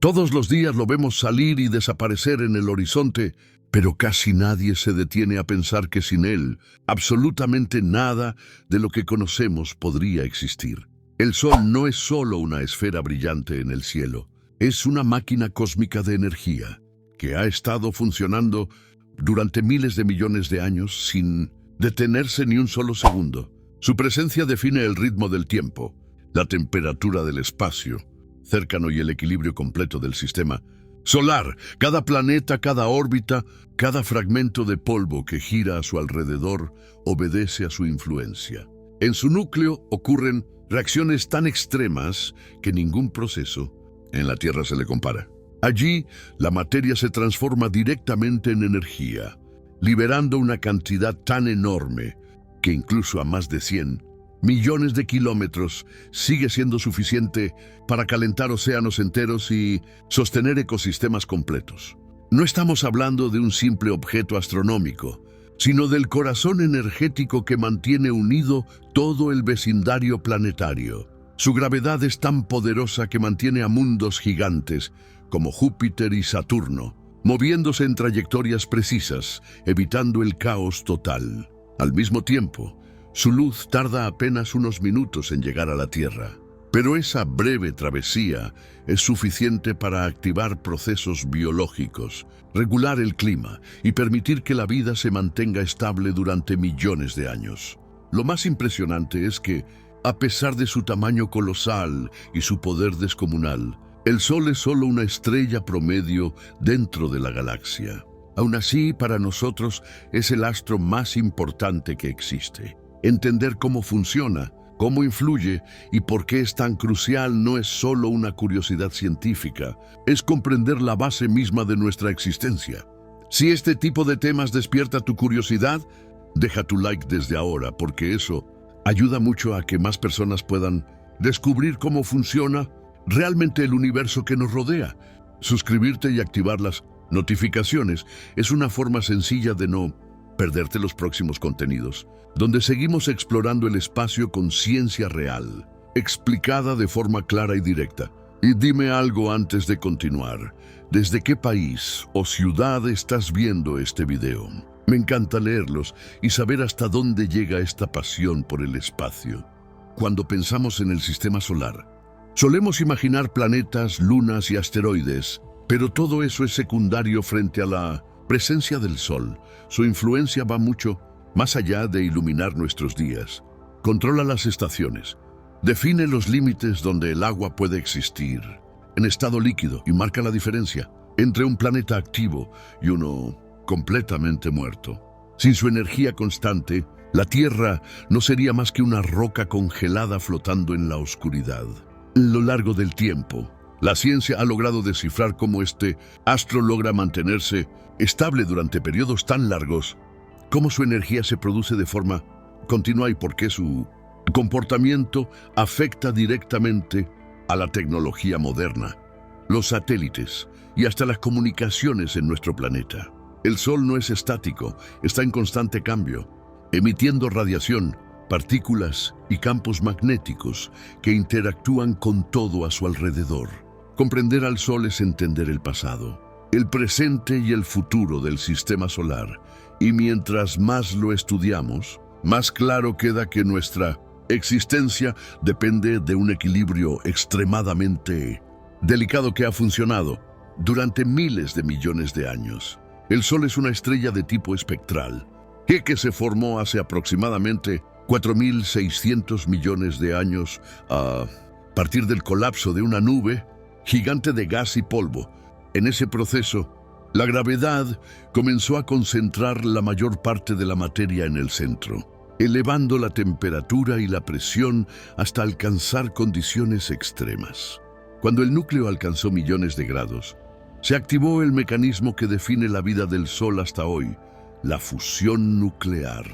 Todos los días lo vemos salir y desaparecer en el horizonte, pero casi nadie se detiene a pensar que sin él, absolutamente nada de lo que conocemos podría existir. El Sol no es solo una esfera brillante en el cielo, es una máquina cósmica de energía que ha estado funcionando durante miles de millones de años sin detenerse ni un solo segundo. Su presencia define el ritmo del tiempo, la temperatura del espacio cercano y el equilibrio completo del sistema solar. Cada planeta, cada órbita, cada fragmento de polvo que gira a su alrededor obedece a su influencia. En su núcleo ocurren reacciones tan extremas que ningún proceso en la Tierra se le compara. Allí, la materia se transforma directamente en energía, liberando una cantidad tan enorme que incluso a más de 100 millones de kilómetros sigue siendo suficiente para calentar océanos enteros y sostener ecosistemas completos. No estamos hablando de un simple objeto astronómico, sino del corazón energético que mantiene unido todo el vecindario planetario. Su gravedad es tan poderosa que mantiene a mundos gigantes como Júpiter y Saturno, moviéndose en trayectorias precisas, evitando el caos total. Al mismo tiempo, su luz tarda apenas unos minutos en llegar a la Tierra, pero esa breve travesía es suficiente para activar procesos biológicos, regular el clima y permitir que la vida se mantenga estable durante millones de años. Lo más impresionante es que, a pesar de su tamaño colosal y su poder descomunal, el Sol es solo una estrella promedio dentro de la galaxia. Aún así, para nosotros es el astro más importante que existe. Entender cómo funciona, cómo influye y por qué es tan crucial no es solo una curiosidad científica, es comprender la base misma de nuestra existencia. Si este tipo de temas despierta tu curiosidad, deja tu like desde ahora, porque eso ayuda mucho a que más personas puedan descubrir cómo funciona realmente el universo que nos rodea. Suscribirte y activar las notificaciones es una forma sencilla de no perderte los próximos contenidos, donde seguimos explorando el espacio con ciencia real, explicada de forma clara y directa. Y dime algo antes de continuar. ¿Desde qué país o ciudad estás viendo este video? Me encanta leerlos y saber hasta dónde llega esta pasión por el espacio. Cuando pensamos en el sistema solar, solemos imaginar planetas, lunas y asteroides, pero todo eso es secundario frente a la presencia del Sol. Su influencia va mucho más allá de iluminar nuestros días. Controla las estaciones, define los límites donde el agua puede existir en estado líquido y marca la diferencia entre un planeta activo y uno completamente muerto. Sin su energía constante, la Tierra no sería más que una roca congelada flotando en la oscuridad. A lo largo del tiempo, la ciencia ha logrado descifrar cómo este astro logra mantenerse estable durante periodos tan largos, cómo su energía se produce de forma continua y por qué su comportamiento afecta directamente a la tecnología moderna, los satélites y hasta las comunicaciones en nuestro planeta. El Sol no es estático, está en constante cambio, emitiendo radiación, partículas y campos magnéticos que interactúan con todo a su alrededor. Comprender al Sol es entender el pasado, el presente y el futuro del sistema solar, y mientras más lo estudiamos, más claro queda que nuestra existencia depende de un equilibrio extremadamente delicado que ha funcionado durante miles de millones de años. El Sol es una estrella de tipo espectral, que se formó hace aproximadamente 4.600 millones de años a partir del colapso de una nube gigante de gas y polvo. En ese proceso, la gravedad comenzó a concentrar la mayor parte de la materia en el centro, elevando la temperatura y la presión hasta alcanzar condiciones extremas. Cuando el núcleo alcanzó millones de grados, se activó el mecanismo que define la vida del Sol hasta hoy, la fusión nuclear.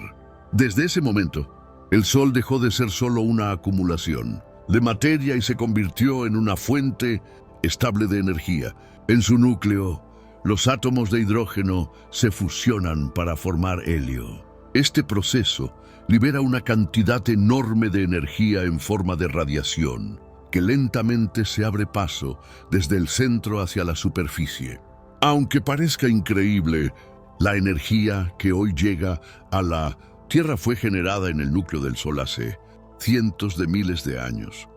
Desde ese momento, el Sol dejó de ser solo una acumulación de materia y se convirtió en una fuente estable de energía. En su núcleo, los átomos de hidrógeno se fusionan para formar helio. Este proceso libera una cantidad enorme de energía en forma de radiación, que lentamente se abre paso desde el centro hacia la superficie. Aunque parezca increíble, la energía que hoy llega a la Tierra fue generada en el núcleo del Sol hace cientos de miles de años,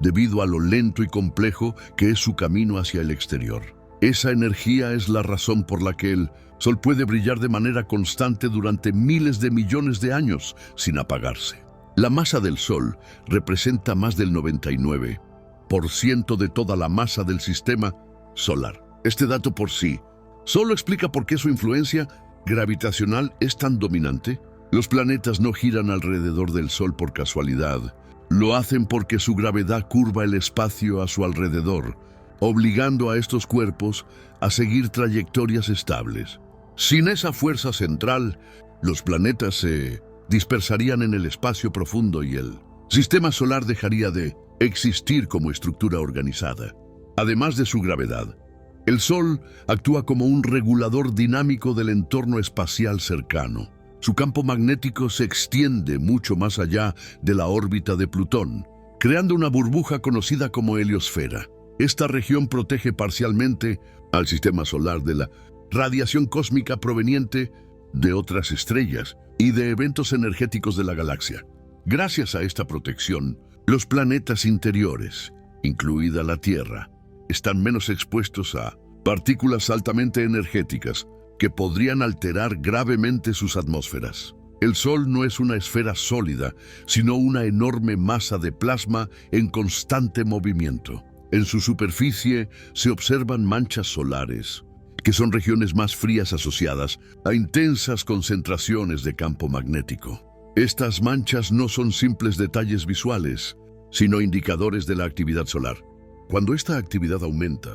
debido a lo lento y complejo que es su camino hacia el exterior. Esa energía es la razón por la que el Sol puede brillar de manera constante durante miles de millones de años sin apagarse. La masa del Sol representa más del 99% de toda la masa del sistema solar. Este dato por sí solo explica por qué su influencia gravitacional es tan dominante. Los planetas no giran alrededor del Sol por casualidad. Lo hacen porque su gravedad curva el espacio a su alrededor, obligando a estos cuerpos a seguir trayectorias estables. Sin esa fuerza central, los planetas se dispersarían en el espacio profundo y el sistema solar dejaría de existir como estructura organizada. Además de su gravedad, el Sol actúa como un regulador dinámico del entorno espacial cercano. Su campo magnético se extiende mucho más allá de la órbita de Plutón, creando una burbuja conocida como heliosfera. Esta región protege parcialmente al sistema solar de la radiación cósmica proveniente de otras estrellas y de eventos energéticos de la galaxia. Gracias a esta protección, los planetas interiores, incluida la Tierra, están menos expuestos a partículas altamente energéticas que podrían alterar gravemente sus atmósferas. El Sol no es una esfera sólida, sino una enorme masa de plasma en constante movimiento. En su superficie se observan manchas solares, que son regiones más frías asociadas a intensas concentraciones de campo magnético. Estas manchas no son simples detalles visuales, sino indicadores de la actividad solar. Cuando esta actividad aumenta,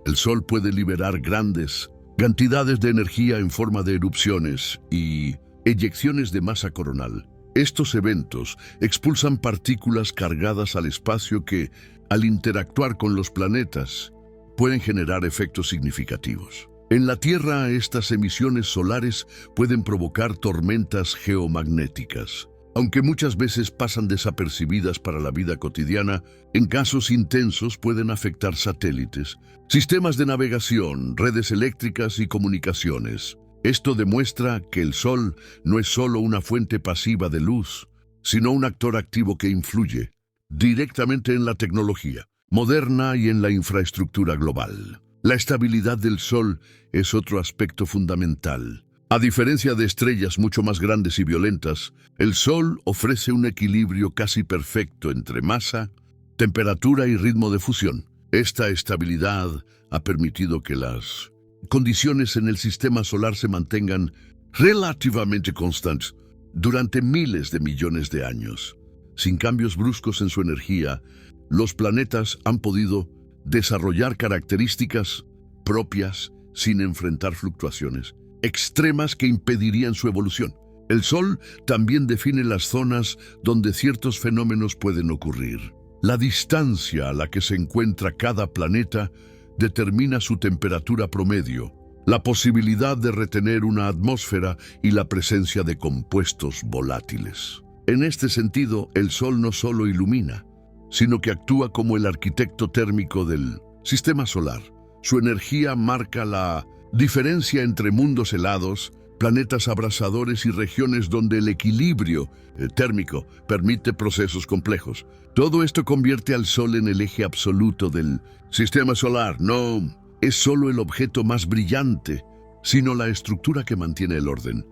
el Sol puede liberar grandes cantidades de energía en forma de erupciones y eyecciones de masa coronal. Estos eventos expulsan partículas cargadas al espacio que, al interactuar con los planetas, pueden generar efectos significativos. En la Tierra, estas emisiones solares pueden provocar tormentas geomagnéticas. Aunque muchas veces pasan desapercibidas para la vida cotidiana, en casos intensos pueden afectar satélites, sistemas de navegación, redes eléctricas y comunicaciones. Esto demuestra que el Sol no es solo una fuente pasiva de luz, sino un actor activo que influye directamente en la tecnología moderna y en la infraestructura global. La estabilidad del Sol es otro aspecto fundamental. A diferencia de estrellas mucho más grandes y violentas, el Sol ofrece un equilibrio casi perfecto entre masa, temperatura y ritmo de fusión. Esta estabilidad ha permitido que las condiciones en el sistema solar se mantengan relativamente constantes durante miles de millones de años. Sin cambios bruscos en su energía, los planetas han podido desarrollar características propias sin enfrentar fluctuaciones extremas que impedirían su evolución. El Sol también define las zonas donde ciertos fenómenos pueden ocurrir. La distancia a la que se encuentra cada planeta determina su temperatura promedio, la posibilidad de retener una atmósfera y la presencia de compuestos volátiles. En este sentido, el Sol no solo ilumina, sino que actúa como el arquitecto térmico del sistema solar. Su energía marca la diferencia entre mundos helados, planetas abrasadores y regiones donde el equilibrio térmico permite procesos complejos. Todo esto convierte al Sol en el eje absoluto del sistema solar. No es solo el objeto más brillante, sino la estructura que mantiene el orden,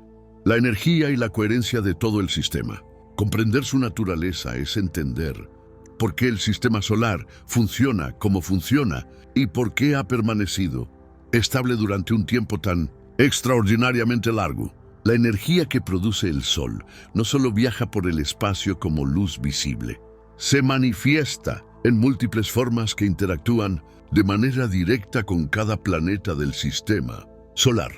la energía y la coherencia de todo el sistema. Comprender su naturaleza es entender por qué el sistema solar funciona como funciona y por qué ha permanecido estable durante un tiempo tan extraordinariamente largo. La energía que produce el Sol no solo viaja por el espacio como luz visible, se manifiesta en múltiples formas que interactúan de manera directa con cada planeta del sistema solar.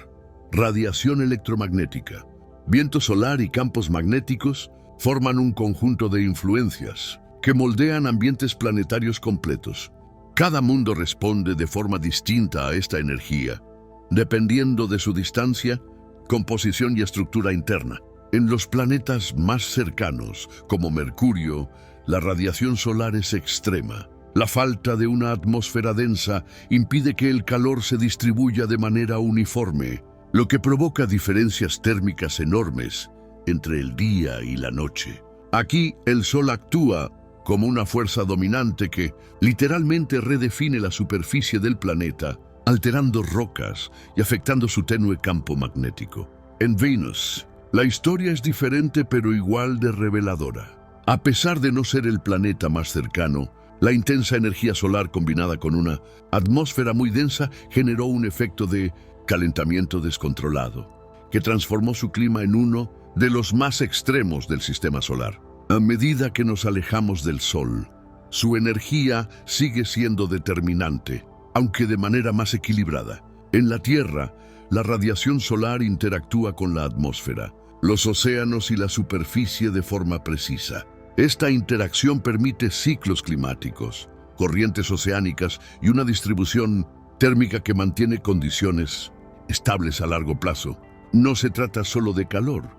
Radiación electromagnética, viento solar y campos magnéticos forman un conjunto de influencias que moldean ambientes planetarios completos. Cada mundo responde de forma distinta a esta energía, dependiendo de su distancia, composición y estructura interna. En los planetas más cercanos, como Mercurio, la radiación solar es extrema, La falta de una atmósfera densa impide que el calor se distribuya de manera uniforme, lo que provoca diferencias térmicas enormes entre el día y la noche. Aquí el Sol actúa como una fuerza dominante que literalmente redefine la superficie del planeta, alterando rocas y afectando su tenue campo magnético. En Venus, la historia es diferente pero igual de reveladora. A pesar de no ser el planeta más cercano, la intensa energía solar combinada con una atmósfera muy densa generó un efecto de calentamiento descontrolado, que transformó su clima en uno de los más extremos del sistema solar. A medida que nos alejamos del Sol, su energía sigue siendo determinante, aunque de manera más equilibrada. En la Tierra, la radiación solar interactúa con la atmósfera, los océanos y la superficie de forma precisa. Esta interacción permite ciclos climáticos, corrientes oceánicas y una distribución térmica que mantiene condiciones estables a largo plazo. No se trata solo de calor,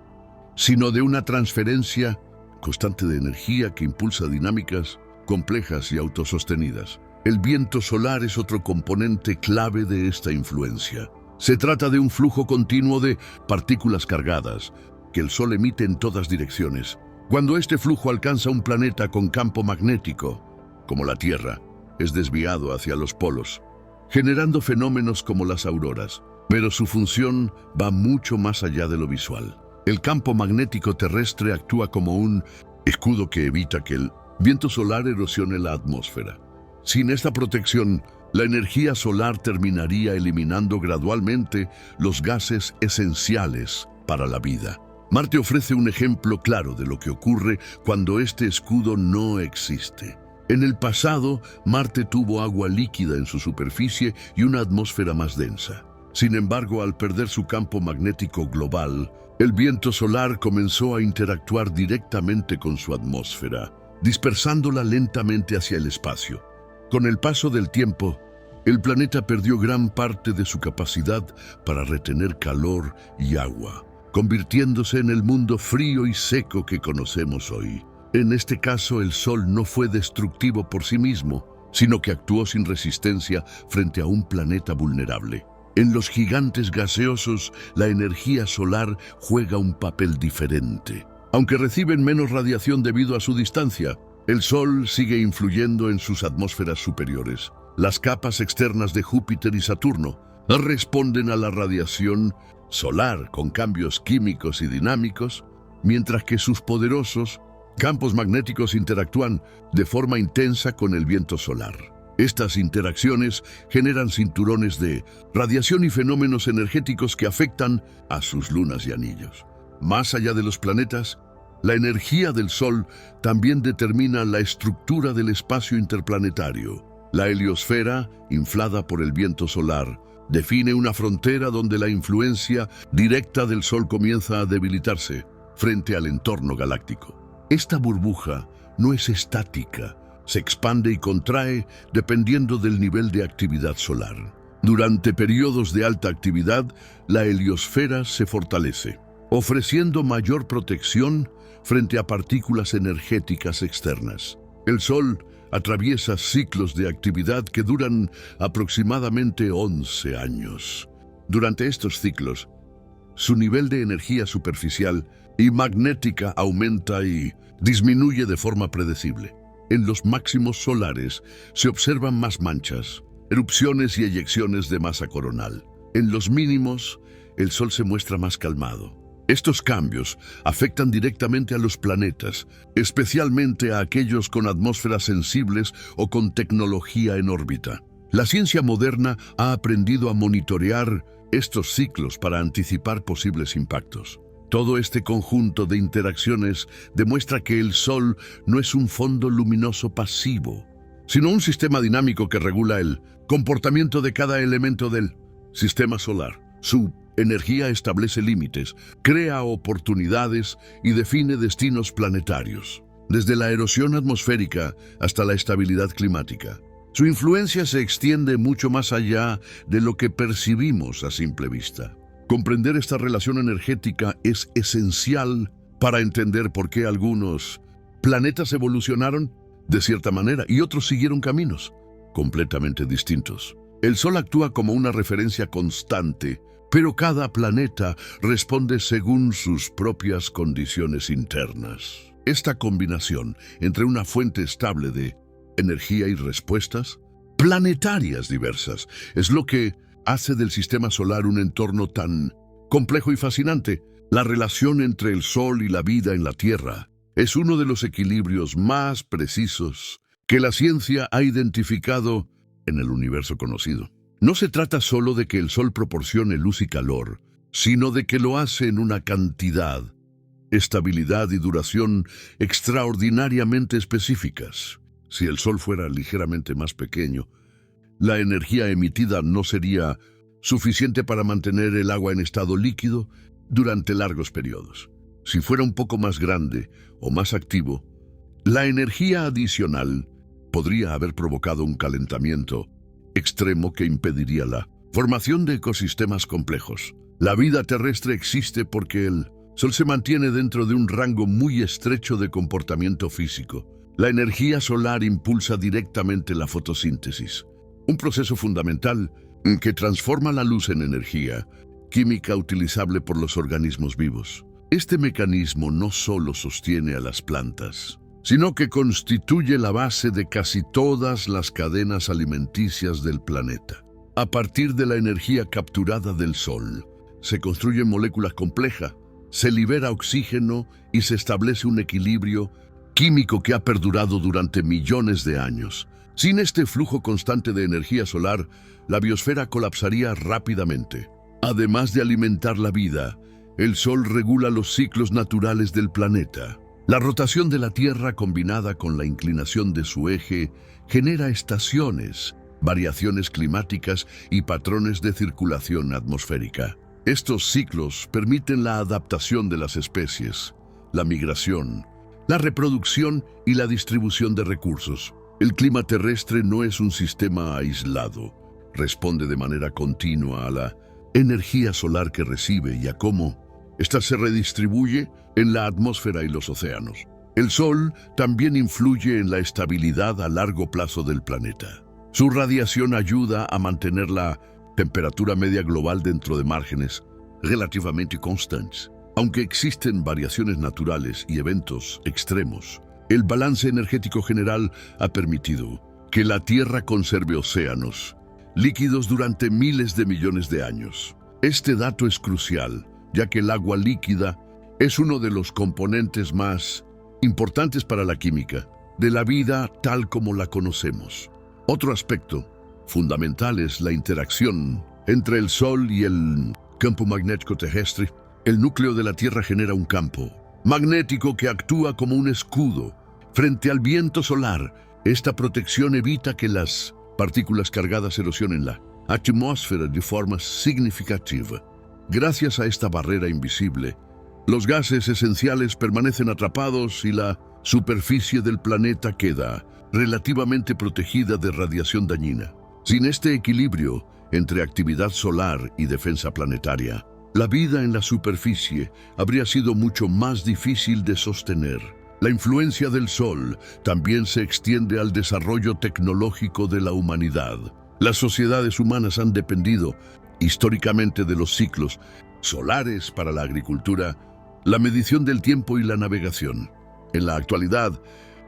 sino de una transferencia constante de energía que impulsa dinámicas complejas y autosostenidas. El viento solar es otro componente clave de esta influencia. Se trata de un flujo continuo de partículas cargadas que el Sol emite en todas direcciones. Cuando este flujo alcanza un planeta con campo magnético, como la Tierra, es desviado hacia los polos, generando fenómenos como las auroras. Pero su función va mucho más allá de lo visual. El campo magnético terrestre actúa como un escudo que evita que el viento solar erosione la atmósfera. Sin esta protección, la energía solar terminaría eliminando gradualmente los gases esenciales para la vida. Marte ofrece un ejemplo claro de lo que ocurre cuando este escudo no existe. En el pasado, Marte tuvo agua líquida en su superficie y una atmósfera más densa. Sin embargo, al perder su campo magnético global, el viento solar comenzó a interactuar directamente con su atmósfera, dispersándola lentamente hacia el espacio. Con el paso del tiempo, el planeta perdió gran parte de su capacidad para retener calor y agua, convirtiéndose en el mundo frío y seco que conocemos hoy. En este caso, el Sol no fue destructivo por sí mismo, sino que actuó sin resistencia frente a un planeta vulnerable. En los gigantes gaseosos, la energía solar juega un papel diferente. Aunque reciben menos radiación debido a su distancia, el Sol sigue influyendo en sus atmósferas superiores. Las capas externas de Júpiter y Saturno responden a la radiación solar con cambios químicos y dinámicos, mientras que sus poderosos campos magnéticos interactúan de forma intensa con el viento solar. Estas interacciones generan cinturones de radiación y fenómenos energéticos que afectan a sus lunas y anillos. Más allá de los planetas, la energía del Sol también determina la estructura del espacio interplanetario. La heliosfera, inflada por el viento solar, define una frontera donde la influencia directa del Sol comienza a debilitarse frente al entorno galáctico. Esta burbuja no es estática, se expande y contrae dependiendo del nivel de actividad solar. Durante periodos de alta actividad, la heliosfera se fortalece, ofreciendo mayor protección frente a partículas energéticas externas. El Sol atraviesa ciclos de actividad que duran aproximadamente 11 años. Durante estos ciclos, su nivel de energía superficial y magnética aumenta y disminuye de forma predecible. En los máximos solares se observan más manchas, erupciones y eyecciones de masa coronal. En los mínimos, el Sol se muestra más calmado. Estos cambios afectan directamente a los planetas, especialmente a aquellos con atmósferas sensibles o con tecnología en órbita. La ciencia moderna ha aprendido a monitorear estos ciclos para anticipar posibles impactos. Todo este conjunto de interacciones demuestra que el Sol no es un fondo luminoso pasivo, sino un sistema dinámico que regula el comportamiento de cada elemento del sistema solar. Su energía establece límites, crea oportunidades y define destinos planetarios, desde la erosión atmosférica hasta la estabilidad climática. Su influencia se extiende mucho más allá de lo que percibimos a simple vista. Comprender esta relación energética es esencial para entender por qué algunos planetas evolucionaron de cierta manera, y otros siguieron caminos completamente distintos. El Sol actúa como una referencia constante, pero cada planeta responde según sus propias condiciones internas. Esta combinación entre una fuente estable de energía y respuestas planetarias diversas es lo que hace del sistema solar un entorno tan complejo y fascinante. La relación entre el Sol y la vida en la Tierra es uno de los equilibrios más precisos que la ciencia ha identificado en el universo conocido. No se trata solo de que el Sol proporcione luz y calor, sino de que lo hace en una cantidad, estabilidad y duración extraordinariamente específicas. Si el Sol fuera ligeramente más pequeño, la energía emitida no sería suficiente para mantener el agua en estado líquido durante largos periodos. Si fuera un poco más grande o más activo, la energía adicional podría haber provocado un calentamiento extremo que impediría la formación de ecosistemas complejos. La vida terrestre existe porque el Sol se mantiene dentro de un rango muy estrecho de comportamiento físico. La energía solar impulsa directamente la fotosíntesis, un proceso fundamental que transforma la luz en energía química utilizable por los organismos vivos. Este mecanismo no solo sostiene a las plantas, sino que constituye la base de casi todas las cadenas alimenticias del planeta. A partir de la energía capturada del Sol, se construyen moléculas complejas, se libera oxígeno y se establece un equilibrio químico que ha perdurado durante millones de años. Sin este flujo constante de energía solar, la biosfera colapsaría rápidamente. Además de alimentar la vida, el Sol regula los ciclos naturales del planeta. La rotación de la Tierra combinada con la inclinación de su eje genera estaciones, variaciones climáticas y patrones de circulación atmosférica. Estos ciclos permiten la adaptación de las especies, la migración, la reproducción y la distribución de recursos. El clima terrestre no es un sistema aislado. Responde de manera continua a la energía solar que recibe y a cómo ésta se redistribuye en la atmósfera y los océanos. El Sol también influye en la estabilidad a largo plazo del planeta. Su radiación ayuda a mantener la temperatura media global dentro de márgenes relativamente constantes. Aunque existen variaciones naturales y eventos extremos, el balance energético general ha permitido que la Tierra conserve océanos líquidos durante miles de millones de años. Este dato es crucial, ya que el agua líquida es uno de los componentes más importantes para la química de la vida tal como la conocemos. Otro aspecto fundamental es la interacción entre el Sol y el campo magnético terrestre. El núcleo de la Tierra genera un campo magnético que actúa como un escudo frente al viento solar. Esta protección evita que las partículas cargadas erosionen la atmósfera de forma significativa. Gracias a esta barrera invisible, los gases esenciales permanecen atrapados y la superficie del planeta queda relativamente protegida de radiación dañina. Sin este equilibrio entre actividad solar y defensa planetaria, la vida en la superficie habría sido mucho más difícil de sostener. La influencia del Sol también se extiende al desarrollo tecnológico de la humanidad. Las sociedades humanas han dependido históricamente de los ciclos solares para la agricultura, la medición del tiempo y la navegación. En la actualidad,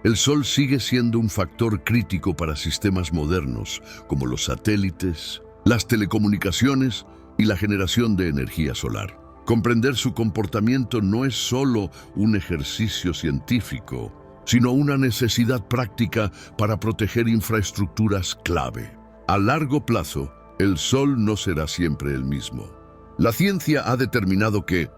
el Sol sigue siendo un factor crítico para sistemas modernos, como los satélites, las telecomunicaciones y la generación de energía solar. Comprender su comportamiento no es solo un ejercicio científico, sino una necesidad práctica para proteger infraestructuras clave. A largo plazo, el Sol no será siempre el mismo. La ciencia ha determinado que,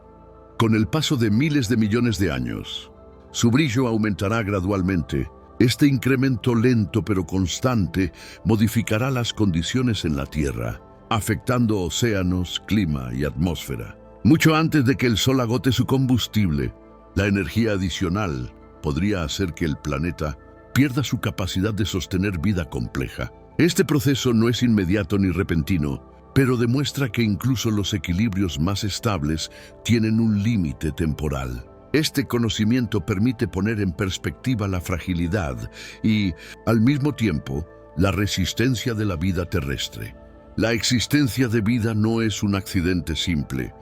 con el paso de miles de millones de años, su brillo aumentará gradualmente. Este incremento lento pero constante modificará las condiciones en la Tierra, afectando océanos, clima y atmósfera. Mucho antes de que el Sol agote su combustible, la energía adicional podría hacer que el planeta pierda su capacidad de sostener vida compleja. Este proceso no es inmediato ni repentino, pero demuestra que incluso los equilibrios más estables tienen un límite temporal. Este conocimiento permite poner en perspectiva la fragilidad y, al mismo tiempo, la resistencia de la vida terrestre. La existencia de vida no es un accidente simple,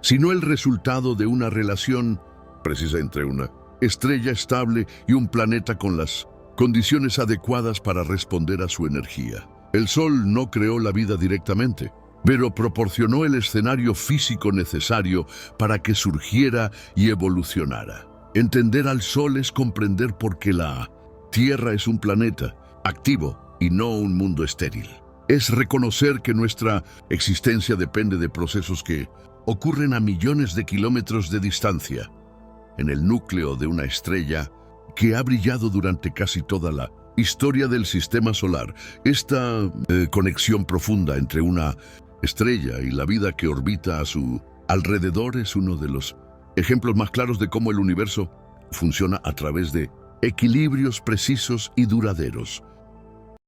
sino el resultado de una relación precisa entre una estrella estable y un planeta con las condiciones adecuadas para responder a su energía. El Sol no creó la vida directamente, pero proporcionó el escenario físico necesario para que surgiera y evolucionara. Entender al Sol es comprender por qué la Tierra es un planeta activo y no un mundo estéril. Es reconocer que nuestra existencia depende de procesos que ocurren a millones de kilómetros de distancia, en el núcleo de una estrella que ha brillado durante casi toda la historia del sistema solar. Esta conexión profunda entre una estrella y la vida que orbita a su alrededor es uno de los ejemplos más claros de cómo el universo funciona a través de equilibrios precisos y duraderos.